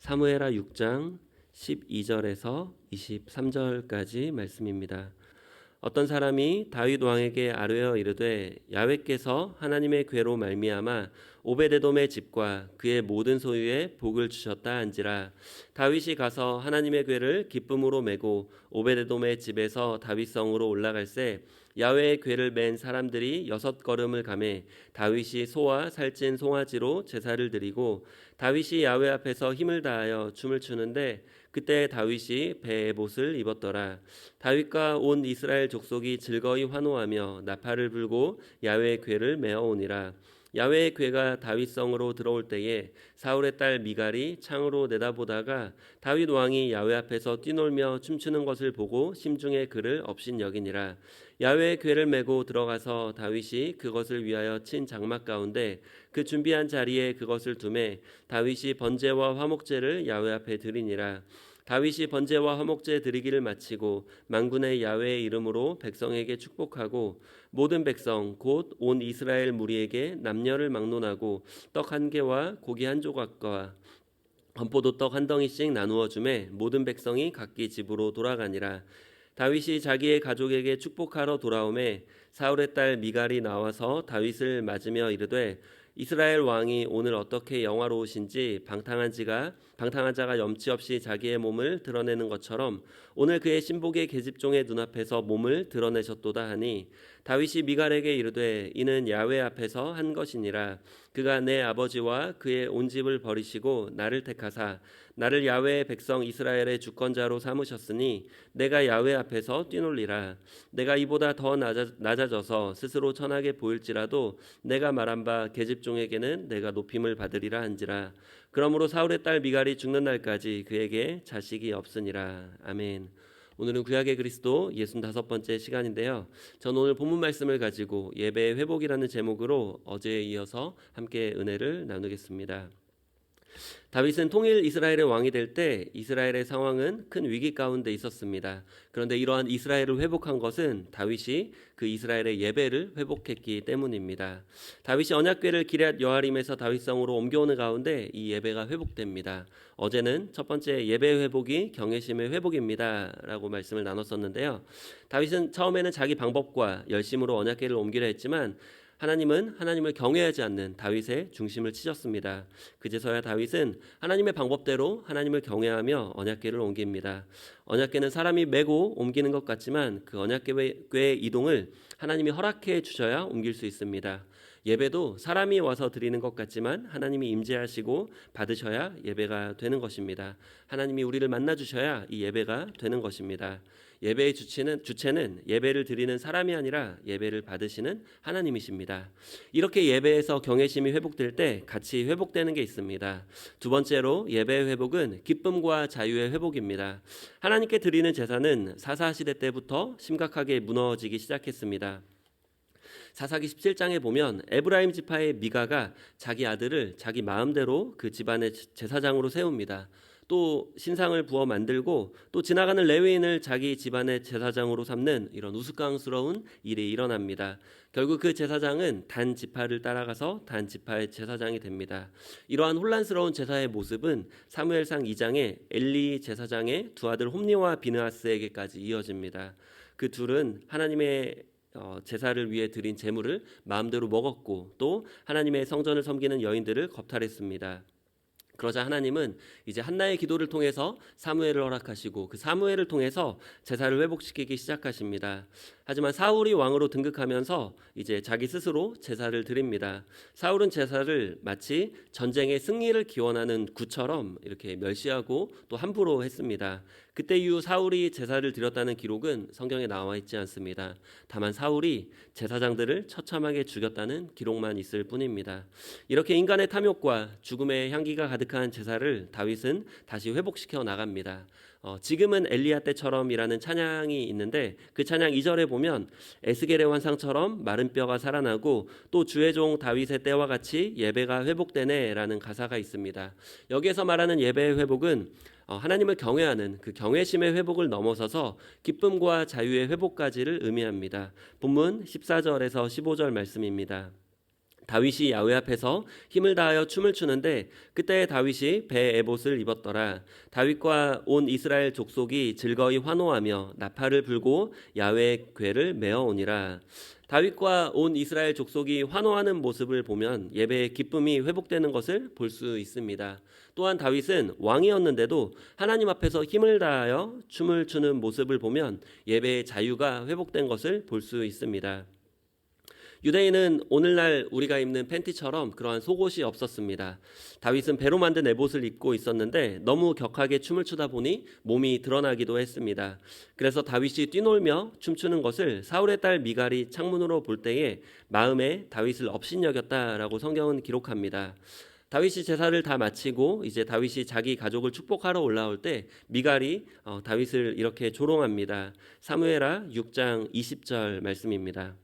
사무엘하 6장 12절에서 23절까지 말씀입니다. 어떤 사람이 다윗 왕에게 아뢰어 이르되 야훼께서 하나님의 궤로 말미암아 오베데돔의 집과 그의 모든 소유에 복을 주셨다 한지라. 다윗이 가서 하나님의 궤를 기쁨으로 메고 오베데돔의 집에서 다윗성으로 올라갈새 야훼의 궤를 맨 사람들이 6걸음을 가매 다윗이 소와 살찐 송아지로 제사를 드리고 다윗이 야훼 앞에서 힘을 다하여 춤을 추는데 그때 다윗이 베에봇을 입었더라. 다윗과 온 이스라엘 족속이 즐거이 환호하며 나팔을 불고 야훼의 궤를 메어오니라. 야훼의 궤가 다윗성으로 들어올 때에 사울의 딸 미갈이 창으로 내다보다가 다윗 왕이 야훼 앞에서 뛰놀며 춤추는 것을 보고 심중에 그를 업신여기니라. 야훼의 궤를 메고 들어가서 다윗이 그것을 위하여 친 장막 가운데 그 준비한 자리에 그것을 두매 다윗이 번제와 화목제를 야훼 앞에 드리니라. 다윗이 번제와 화목제 드리기를 마치고 만군의 야훼의 이름으로 백성에게 축복하고 모든 백성 곧 온 이스라엘 무리에게 남녀를 막론하고 떡 한 개와 고기 한 조각과 건포도 떡 한 덩이씩 나누어 주매 모든 백성이 각기 집으로 돌아가니라. 다윗이 자기의 가족에게 축복하러 돌아오매 사울의 딸 미갈이 나와서 다윗을 맞으며 이르되 이스라엘 왕이 오늘 어떻게 영화로우신지 방탕한 자가 염치 없이 자기의 몸을 드러내는 것처럼 오늘 그의 신복의 계집종의 눈앞에서 몸을 드러내셨도다 하니 다윗이 미갈에게 이르되 이는 야훼 앞에서 한 것이니라. 그가 내 아버지와 그의 온 집을 버리시고 나를 택하사 나를 야훼의 백성 이스라엘의 주권자로 삼으셨으니 내가 야훼 앞에서 뛰놀리라. 내가 이보다 더 낮아져서 스스로 천하게 보일지라도 내가 말한 바 계집종에게는 내가 높임을 받으리라 한지라. 그러므로 사울의 딸 미갈이 죽는 날까지 그에게 자식이 없으니라. 아멘. 오늘은 구약의 그리스도 65번째 시간인데요. 저는 오늘 본문 말씀을 가지고 예배의 회복이라는 제목으로 어제에 이어서 함께 은혜를 나누겠습니다. 다윗은 통일 이스라엘의 왕이 될 때 이스라엘의 상황은 큰 위기 가운데 있었습니다. 그런데 이러한 이스라엘을 회복한 것은 다윗이 그 이스라엘의 예배를 회복했기 때문입니다. 다윗이 언약궤를 기럇 여아림에서 다윗성으로 옮겨오는 가운데 이 예배가 회복됩니다. 어제는 첫 번째 예배 회복이 경외심의 회복입니다 라고 말씀을 나눴었는데요. 다윗은 처음에는 자기 방법과 열심으로 언약궤를 옮기려 했지만 하나님은 하나님을 경외하지 않는 다윗의 중심을 치셨습니다. 그제서야 다윗은 하나님의 방법대로 하나님을 경외하며 언약궤를 옮깁니다. 언약궤는 사람이 메고 옮기는 것 같지만 그 언약궤의 이동을 하나님이 허락해 주셔야 옮길 수 있습니다. 예배도 사람이 와서 드리는 것 같지만 하나님이 임재하시고 받으셔야 예배가 되는 것입니다. 하나님이 우리를 만나 주셔야 이 예배가 되는 것입니다. 예배의 주체는 예배를 드리는 사람이 아니라 예배를 받으시는 하나님이십니다. 이렇게 예배에서 경외심이 회복될 때 같이 회복되는 게 있습니다. 두 번째로 예배의 회복은 기쁨과 자유의 회복입니다. 하나님께 드리는 제사는 사사시대 때부터 심각하게 무너지기 시작했습니다. 사사기 17장에 보면 에브라임 지파의 미가가 자기 아들을 자기 마음대로 그 집안의 제사장으로 세웁니다. 또 신상을 부어 만들고 또 지나가는 레위인을 자기 집안의 제사장으로 삼는 이런 우스꽝스러운 일이 일어납니다. 결국 그 제사장은 단 지파를 따라가서 단 지파의 제사장이 됩니다. 이러한 혼란스러운 제사의 모습은 사무엘상 2장에 엘리 제사장의 두 아들 홈니와 비느하스에게까지 이어집니다. 그 둘은 하나님의 제사를 위해 드린 제물을 마음대로 먹었고 또 하나님의 성전을 섬기는 여인들을 겁탈했습니다. 그러자 하나님은 이제 한나의 기도를 통해서 사무엘을 허락하시고 그 사무엘을 통해서 제사를 회복시키기 시작하십니다. 하지만 사울이 왕으로 등극하면서 이제 자기 스스로 제사를 드립니다. 사울은 제사를 마치 전쟁의 승리를 기원하는 구처럼 이렇게 멸시하고 또 함부로 했습니다. 그때 이후 사울이 제사를 드렸다는 기록은 성경에 나와 있지 않습니다. 다만 사울이 제사장들을 처참하게 죽였다는 기록만 있을 뿐입니다. 이렇게 인간의 탐욕과 죽음의 향기가 가득한 제사를 다윗은 다시 회복시켜 나갑니다. 지금은 엘리야 때처럼이라는 찬양이 있는데 그 찬양 2절에 보면 에스겔의 환상처럼 마른 뼈가 살아나고 또 주의 종 다윗의 때와 같이 예배가 회복되네라는 가사가 있습니다. 여기에서 말하는 예배의 회복은 하나님을 경외하는 그 경외심의 회복을 넘어서서 기쁨과 자유의 회복까지를 의미합니다. 본문 14절에서 15절 말씀입니다. 다윗이 야훼 앞에서 힘을 다하여 춤을 추는데 그때 다윗이 배 에봇을 입었더라. 다윗과 온 이스라엘 족속이 즐거이 환호하며 나팔을 불고 야훼의 궤를 메어오니라. 다윗과 온 이스라엘 족속이 환호하는 모습을 보면 예배의 기쁨이 회복되는 것을 볼 수 있습니다. 또한 다윗은 왕이었는데도 하나님 앞에서 힘을 다하여 춤을 추는 모습을 보면 예배의 자유가 회복된 것을 볼 수 있습니다. 유대인은 오늘날 우리가 입는 팬티처럼 그러한 속옷이 없었습니다. 다윗은 배로 만든 에봇을 입고 있었는데 너무 격하게 춤을 추다 보니 몸이 드러나기도 했습니다. 그래서 다윗이 뛰놀며 춤추는 것을 사울의 딸 미갈이 창문으로 볼 때에 마음에 다윗을 업신여겼다라고 성경은 기록합니다. 다윗이 제사를 다 마치고 이제 다윗이 자기 가족을 축복하러 올라올 때 미갈이 다윗을 이렇게 조롱합니다. 사무엘하 6장 20절 말씀입니다.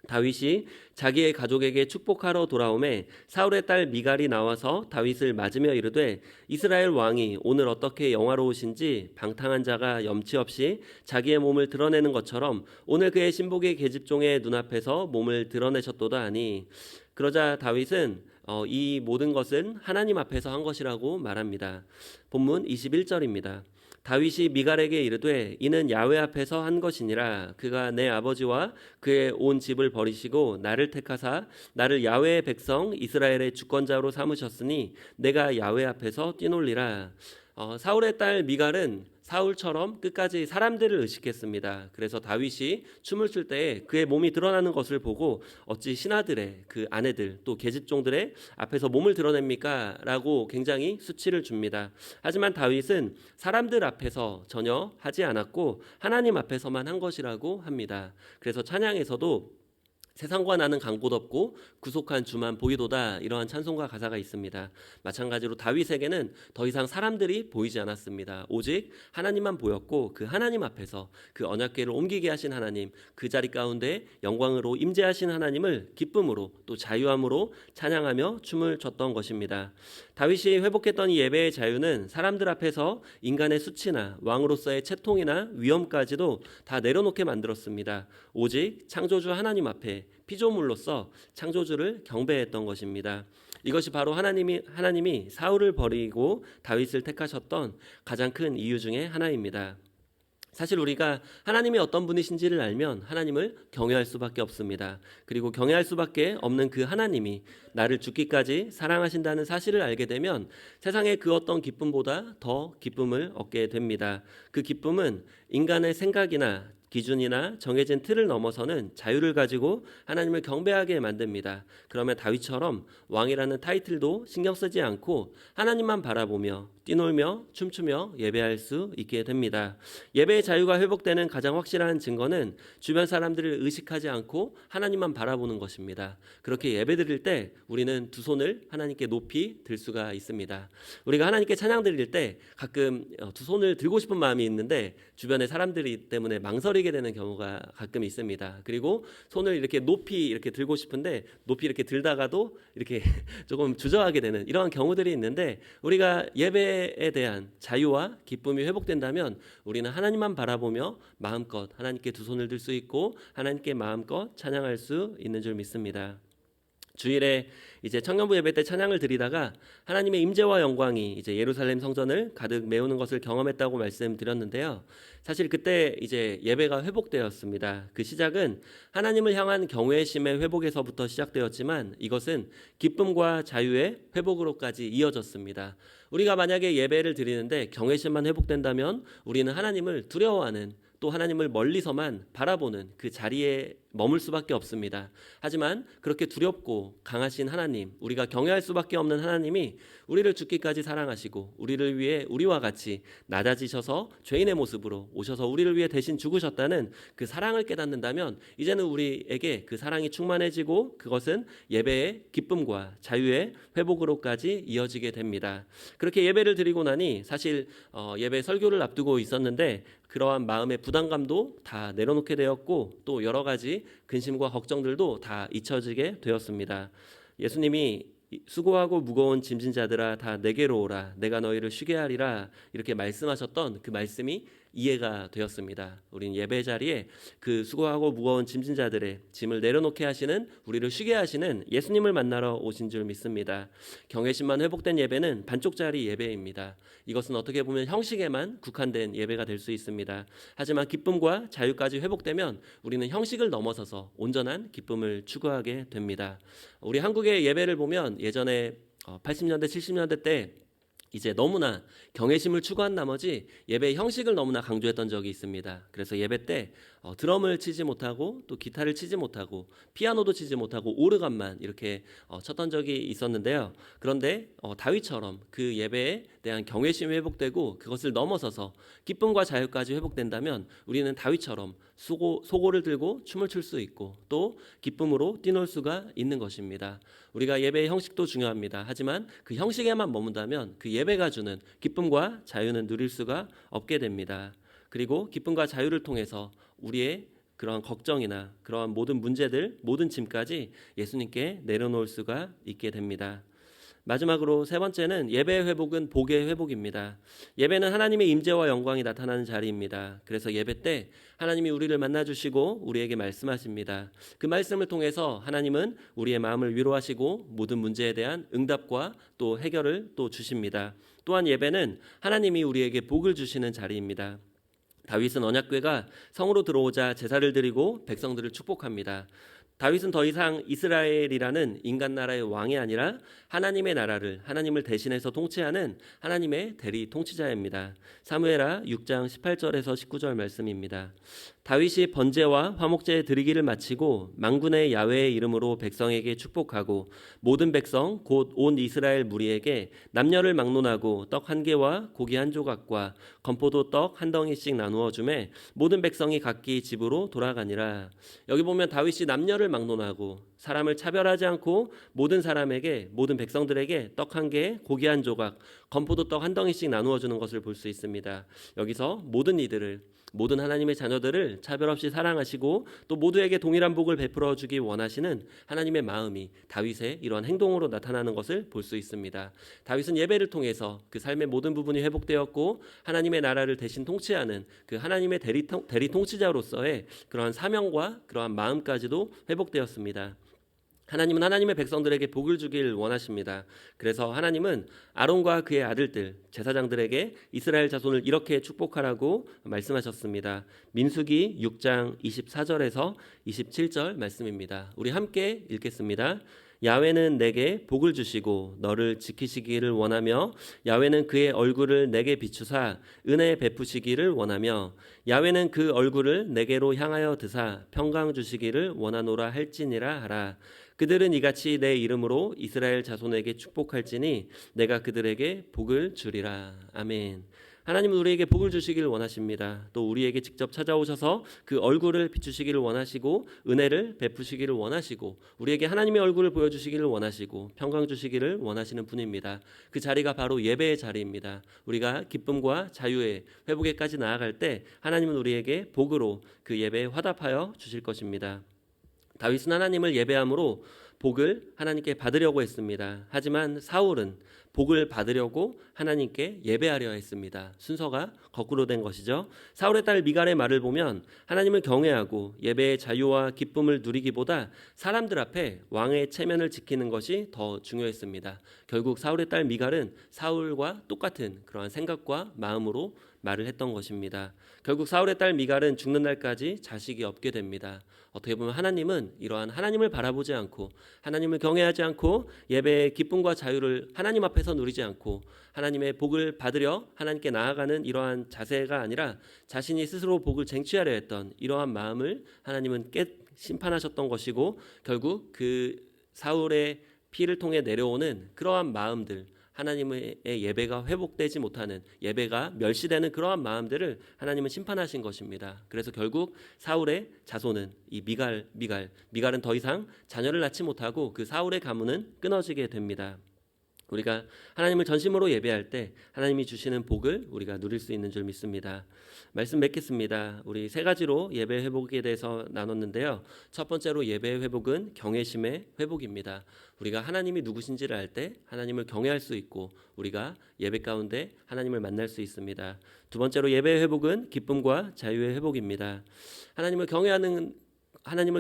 다윗이 자기의 가족에게 축복하러 돌아오매 사울의 딸 미갈이 나와서 다윗을 맞으며 이르되 이스라엘 왕이 오늘 어떻게 영화로우신지 방탕한 자가 염치 없이 자기의 몸을 드러내는 것처럼 오늘 그의 신복의 계집종의 눈앞에서 몸을 드러내셨도다 하니 그러자 다윗은 이 모든 것은 하나님 앞에서 한 것이라고 말합니다. 본문 21절입니다. 다윗이 미갈에게 이르되 이는 야훼 앞에서 한 것이니라. 그가 내 아버지와 그의 온 집을 버리시고 나를 택하사 나를 야훼의 백성 이스라엘의 주권자로 삼으셨으니 내가 야훼 앞에서 뛰놀리라. 사울의 딸 미갈은 사울처럼 끝까지 사람들을 의식했습니다. 그래서 다윗이 춤을 출 때에 그의 몸이 드러나는 것을 보고 어찌 신하들의 그 아내들 또 계집종들의 앞에서 몸을 드러냅니까? 라고 굉장히 수치를 줍니다. 하지만 다윗은 사람들 앞에서 전혀 하지 않았고 하나님 앞에서만 한 것이라고 합니다. 그래서 찬양에서도 세상과 나는 간 곳 없고 구속한 주만 보이도다 이러한 찬송가 가사가 있습니다. 마찬가지로 다윗에게는 더 이상 사람들이 보이지 않았습니다. 오직 하나님만 보였고 그 하나님 앞에서 그 언약궤를 옮기게 하신 하나님, 그 자리 가운데 영광으로 임재하신 하나님을 기쁨으로 또 자유함으로 찬양하며 춤을 췄던 것입니다. 다윗이 회복했던 이 예배의 자유는 사람들 앞에서 인간의 수치나 왕으로서의 채통이나 위험까지도 다 내려놓게 만들었습니다. 오직 창조주 하나님 앞에 피조물로서 창조주를 경배했던 것입니다. 이것이 바로 하나님이 사울을 버리고 다윗을 택하셨던 가장 큰 이유 중에 하나입니다. 사실 우리가 하나님이 어떤 분이신지를 알면 하나님을 경외할 수밖에 없습니다. 그리고 경외할 수밖에 없는 그 하나님이 나를 죽기까지 사랑하신다는 사실을 알게 되면 세상의 그 어떤 기쁨보다 더 기쁨을 얻게 됩니다. 그 기쁨은 인간의 생각이나 기준이나 정해진 틀을 넘어서는 자유를 가지고 하나님을 경배하게 만듭니다. 그러면 다윗처럼 왕이라는 타이틀도 신경 쓰지 않고 하나님만 바라보며 뛰놀며 춤추며 예배할 수 있게 됩니다. 예배의 자유가 회복되는 가장 확실한 증거는 주변 사람들을 의식하지 않고 하나님만 바라보는 것입니다. 그렇게 예배드릴 때 우리는 두 손을 하나님께 높이 들 수가 있습니다. 우리가 하나님께 찬양 드릴 때 가끔 두 손을 들고 싶은 마음이 있는데 주변의 사람들이 때문에 망설이게 되는 경우가 가끔 있습니다. 그리고 손을 이렇게 높이 이렇게 들고 싶은데 높이 이렇게 들다가도 이렇게 조금 주저하게 되는 이러한 경우들이 있는데 우리가 예배에 대한 자유와 기쁨이 회복된다면 우리는 하나님만 바라보며 마음껏 하나님께 두 손을 들 수 있고 하나님께 마음껏 찬양할 수 있는 줄 믿습니다. 주일에 이제 청년부 예배 때 찬양을 드리다가 하나님의 임재와 영광이 이제 예루살렘 성전을 가득 메우는 것을 경험했다고 말씀드렸는데요. 사실 그때 이제 예배가 회복되었습니다. 그 시작은 하나님을 향한 경외심의 회복에서부터 시작되었지만 이것은 기쁨과 자유의 회복으로까지 이어졌습니다. 우리가 만약에 예배를 드리는데 경외심만 회복된다면 우리는 하나님을 두려워하는 또 하나님을 멀리서만 바라보는 그 자리에 머물 수밖에 없습니다. 하지만 그렇게 두렵고 강하신 하나님, 우리가 경외할 수밖에 없는 하나님이 우리를 죽기까지 사랑하시고 우리를 위해 우리와 같이 낮아지셔서 죄인의 모습으로 오셔서 우리를 위해 대신 죽으셨다는 그 사랑을 깨닫는다면 이제는 우리에게 그 사랑이 충만해지고 그것은 예배의 기쁨과 자유의 회복으로까지 이어지게 됩니다. 그렇게 예배를 드리고 나니 사실 예배 설교를 앞두고 있었는데 그러한 마음의 부담감도 다 내려놓게 되었고 또 여러 가지 근심과 걱정들도 다 잊혀지게 되었습니다. 예수님이 수고하고 무거운 짐진 자들아 다 내게로 오라 내가 너희를 쉬게 하리라 이렇게 말씀하셨던 그 말씀이 이해가 되었습니다. 우린 예배 자리에 그 수고하고 무거운 짐진 자들의 짐을 내려놓게 하시는, 우리를 쉬게 하시는 예수님을 만나러 오신 줄 믿습니다. 경외심만 회복된 예배는 반쪽짜리 예배입니다. 이것은 어떻게 보면 형식에만 국한된 예배가 될 수 있습니다. 하지만 기쁨과 자유까지 회복되면 우리는 형식을 넘어서서 온전한 기쁨을 추구하게 됩니다. 우리 한국의 예배를 보면 예전에 80년대 70년대 때 이제 너무나 경외심을 추구한 나머지 예배의 형식을 너무나 강조했던 적이 있습니다. 그래서 예배 때 드럼을 치지 못하고 또 기타를 치지 못하고 피아노도 치지 못하고 오르간만 이렇게 쳤던 적이 있었는데요. 그런데 다윗처럼 그 예배에 대한 경외심이 회복되고 그것을 넘어서서 기쁨과 자유까지 회복된다면 우리는 다윗처럼 소고를 들고 춤을 출 수 있고 또 기쁨으로 뛰놀 수가 있는 것입니다. 우리가 예배의 형식도 중요합니다. 하지만 그 형식에만 머문다면 그 예배가 주는 기쁨과 자유는 누릴 수가 없게 됩니다. 그리고 기쁨과 자유를 통해서 우리의 그러한 걱정이나 그러한 모든 문제들, 모든 짐까지 예수님께 내려놓을 수가 있게 됩니다. 마지막으로 세 번째는 예배의 회복은 복의 회복입니다. 예배는 하나님의 임재와 영광이 나타나는 자리입니다. 그래서 예배 때 하나님이 우리를 만나주시고 우리에게 말씀하십니다. 그 말씀을 통해서 하나님은 우리의 마음을 위로하시고 모든 문제에 대한 응답과 또 해결을 또 주십니다. 또한 예배는 하나님이 우리에게 복을 주시는 자리입니다. 다윗은 언약궤가 성으로 들어오자 제사를 드리고 백성들을 축복합니다. 다윗은 더 이상 이스라엘이라는 인간 나라의 왕이 아니라 하나님의 나라를, 하나님을 대신해서 통치하는 하나님의 대리 통치자입니다. 사무엘하 6장 18절에서 19절 말씀입니다. 다윗이 번제와 화목제 드리기를 마치고 만군의 야훼의 이름으로 백성에게 축복하고 모든 백성 곧 온 이스라엘 무리에게 남녀를 막론하고 떡 한 개와 고기 한 조각과 건포도 떡 한 덩이씩 나누어 주매 모든 백성이 각기 집으로 돌아가니라. 여기 보면 다윗이 남녀를 막론하고 사람을 차별하지 않고 모든 사람에게, 모든 백성들에게 떡 한 개, 고기 한 조각, 건포도 떡 한 덩이씩 나누어 주는 것을 볼 수 있습니다. 여기서 모든 이들을, 모든 하나님의 자녀들을 차별 없이 사랑하시고 또 모두에게 동일한 복을 베풀어 주기 원하시는 하나님의 마음이 다윗의 이러한 행동으로 나타나는 것을 볼 수 있습니다. 다윗은 예배를 통해서 그 삶의 모든 부분이 회복되었고 하나님의 나라를 대신 통치하는 그 하나님의 대리 통치자로서의 그러한 사명과 그러한 마음까지도 회복되었습니다. 하나님은 하나님의 백성들에게 복을 주길 원하십니다. 그래서 하나님은 아론과 그의 아들들, 제사장들에게 이스라엘 자손을 이렇게 축복하라고 말씀하셨습니다. 민수기 6장 24절에서 27절 말씀입니다. 우리 함께 읽겠습니다. 야훼는 내게 복을 주시고 너를 지키시기를 원하며 야훼는 그의 얼굴을 내게 비추사 은혜 베푸시기를 원하며 야훼는 그 얼굴을 내게로 향하여 드사 평강 주시기를 원하노라 할지니라 하라. 그들은 이같이 내 이름으로 이스라엘 자손에게 축복할지니 내가 그들에게 복을 주리라. 아멘. 하나님은 우리에게 복을 주시기를 원하십니다. 또 우리에게 직접 찾아오셔서 그 얼굴을 비추시기를 원하시고 은혜를 베푸시기를 원하시고 우리에게 하나님의 얼굴을 보여주시기를 원하시고 평강 주시기를 원하시는 분입니다. 그 자리가 바로 예배의 자리입니다. 우리가 기쁨과 자유의 회복에까지 나아갈 때 하나님은 우리에게 복으로 그 예배에 화답하여 주실 것입니다. 다윗은 하나님을 예배함으로 복을 하나님께 받으려고 했습니다. 하지만 사울은 복을 받으려고 하나님께 예배하려 했습니다. 순서가 거꾸로 된 것이죠. 사울의 딸 미갈의 말을 보면 하나님을 경외하고 예배의 자유와 기쁨을 누리기보다 사람들 앞에 왕의 체면을 지키는 것이 더 중요했습니다. 결국 사울의 딸 미갈은 사울과 똑같은 그러한 생각과 마음으로 말을 했던 것입니다. 결국 사울의 딸 미갈은 죽는 날까지 자식이 없게 됩니다. 어떻게 보면 하나님은 이러한 하나님을 바라보지 않고 하나님을 경외하지 않고 예배의 기쁨과 자유를 하나님 앞에서 누리지 않고 하나님의 복을 받으려 하나님께 나아가는 이러한 자세가 아니라 자신이 스스로 복을 쟁취하려 했던 이러한 마음을 하나님은 심판하셨던 것이고 결국 그 사울의 피를 통해 내려오는 그러한 마음들, 하나님의 예배가 회복되지 못하는, 예배가 멸시되는 그러한 마음들을 하나님은 심판하신 것입니다. 그래서 결국 사울의 자손은 이 미갈은 더 이상 자녀를 낳지 못하고 그 사울의 가문은 끊어지게 됩니다. 우리가 하나님을 전심으로 예배할 때 하나님이 주시는 복을 우리가 누릴 수 있는 줄 믿습니다. 말씀 맺겠습니다. 우리 세 가지로 예배 회복에 대해서 나눴는데요. 첫 번째로 예배 회복은 경외심의 회복입니다. 우리가 하나님이 누구신지를 알 때 하나님을 경외할 수 있고 우리가 예배 가운데 하나님을 만날 수 있습니다. 두 번째로 예배 회복은 기쁨과 자유의 회복입니다. 하나님을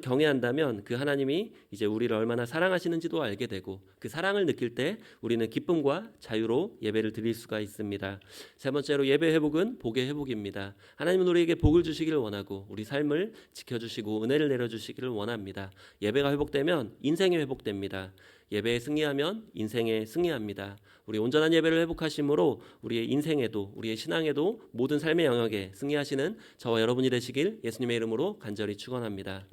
경외한다면 그 하나님이 이제 우리를 얼마나 사랑하시는지도 알게 되고 그 사랑을 느낄 때 우리는 기쁨과 자유로 예배를 드릴 수가 있습니다. 세 번째로 예배 회복은 복의 회복입니다. 하나님은 우리에게 복을 주시기를 원하고 우리 삶을 지켜주시고 은혜를 내려주시기를 원합니다. 예배가 회복되면 인생이 회복됩니다. 예배에 승리하면 인생에 승리합니다. 우리 온전한 예배를 회복하심으로 우리의 인생에도 우리의 신앙에도 모든 삶의 영역에 승리하시는 저와 여러분이 되시길 예수님의 이름으로 간절히 축원합니다.